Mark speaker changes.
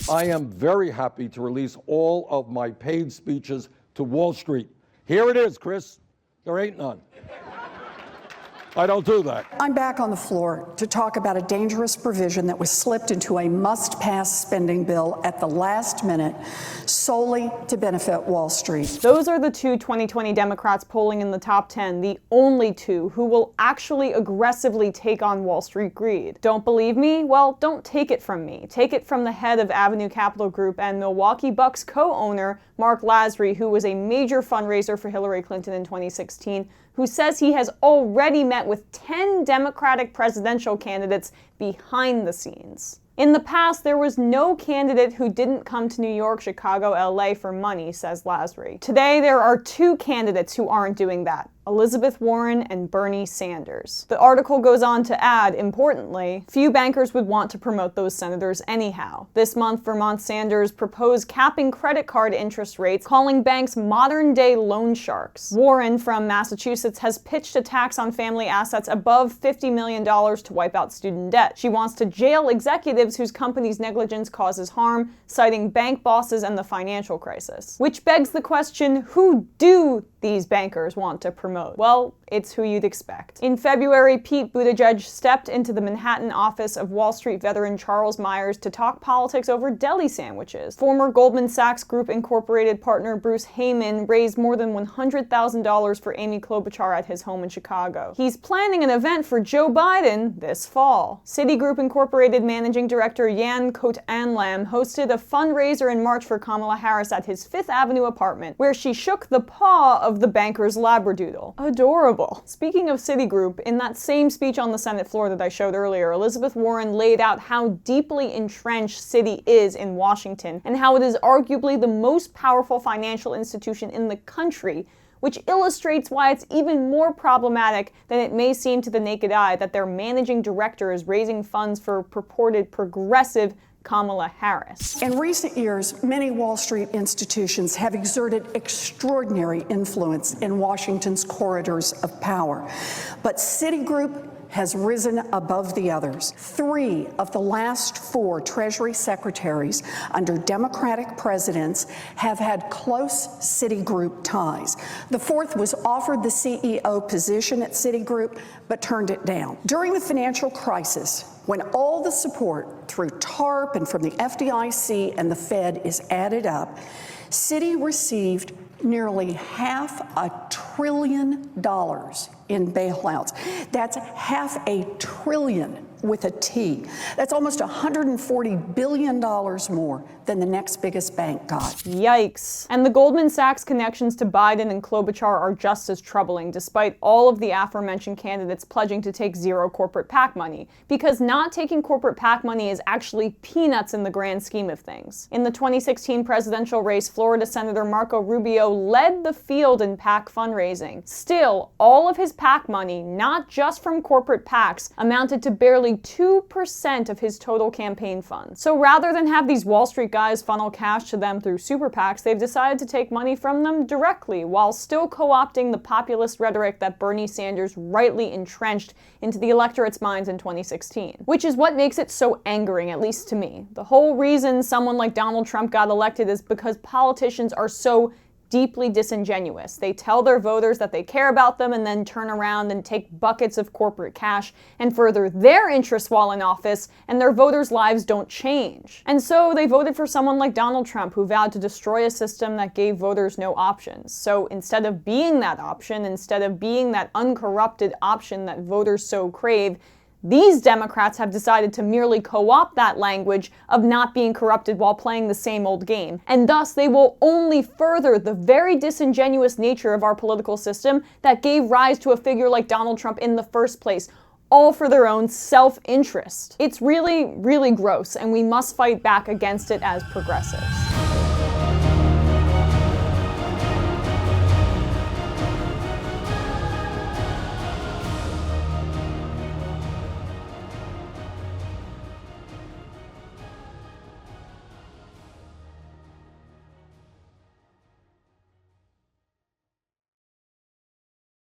Speaker 1: I am very happy to release all of my paid speeches to Wall Street. Here it is, Chris. There ain't none. I don't do that.
Speaker 2: I'm back on the floor to talk about a dangerous provision that was slipped into a must-pass spending bill at the last minute solely to benefit Wall Street.
Speaker 3: Those are the two 2020 Democrats polling in the top 10, the only two who will actually aggressively take on Wall Street greed. Don't believe me? Well, don't take it from me. Take it from the head of Avenue Capital Group and Milwaukee Bucks co-owner Mark Lasry, who was a major fundraiser for Hillary Clinton in 2016, who says he has already met with 10 Democratic presidential candidates behind the scenes. In the past, there was no candidate who didn't come to New York, Chicago, LA for money, says Lasry. Today, there are two candidates who aren't doing that: Elizabeth Warren and Bernie Sanders. The article goes on to add, importantly, few bankers would want to promote those senators anyhow. This month, Vermont Sanders proposed capping credit card interest rates, calling banks modern-day loan sharks. Warren from Massachusetts has pitched a tax on family assets above $50 million to wipe out student debt. She wants to jail executives whose company's negligence causes harm, citing bank bosses and the financial crisis. Which begs the question, who do these bankers want to promote? Well, it's who you'd expect. In February, Pete Buttigieg stepped into the Manhattan office of Wall Street veteran Charles Myers to talk politics over deli sandwiches. Former Goldman Sachs Group Incorporated partner Bruce Hayman raised more than $100,000 for Amy Klobuchar at his home in Chicago. He's planning an event for Joe Biden this fall. Citigroup Incorporated managing director Jan Koot-Anlam hosted a fundraiser in March for Kamala Harris at his Fifth Avenue apartment, where she shook the paw of the banker's labradoodle. Adorable. Speaking of Citigroup, in that same speech on the Senate floor that I showed earlier, Elizabeth Warren laid out how deeply entrenched Citi is in Washington and how it is arguably the most powerful financial institution in the country, which illustrates why it's even more problematic than it may seem to the naked eye that their managing director is raising funds for purported progressive Kamala Harris.
Speaker 2: In recent years, many Wall Street institutions have exerted extraordinary influence in Washington's corridors of power, but Citigroup has risen above the others. 3 of the last 4 Treasury secretaries under Democratic presidents have had close Citigroup ties. The 4th was offered the CEO position at Citigroup, but turned it down. During the financial crisis, when all the support through TARP and from the FDIC and the Fed is added up, Citi received nearly $500 billion in bailouts. That's $500 billion with a T. That's almost $140 billion more than the next biggest bank got.
Speaker 3: Yikes. And the Goldman Sachs connections to Biden and Klobuchar are just as troubling, despite all of the aforementioned candidates pledging to take zero corporate PAC money. Because not taking corporate PAC money is actually peanuts in the grand scheme of things. In the 2016 presidential race, Florida Senator Marco Rubio led the field in PAC fundraising. Still, all of his PAC money, not just from corporate PACs, amounted to barely 2% of his total campaign funds. So rather than have these Wall Street guys funnel cash to them through super PACs, they've decided to take money from them directly, while still co-opting the populist rhetoric that Bernie Sanders rightly entrenched into the electorate's minds in 2016. Which is what makes it so angering, at least to me. The whole reason someone like Donald Trump got elected is because politicians are so deeply disingenuous. They tell their voters that they care about them and then turn around and take buckets of corporate cash and further their interests while in office, and their voters' lives don't change. And so they voted for someone like Donald Trump, who vowed to destroy a system that gave voters no options. So instead of being that option, instead of being that uncorrupted option that voters so crave, these Democrats have decided to merely co-opt that language of not being corrupted while playing the same old game. And thus, they will only further the very disingenuous nature of our political system that gave rise to a figure like Donald Trump in the first place, all for their own self-interest. It's really, really gross, and we must fight back against it as progressives.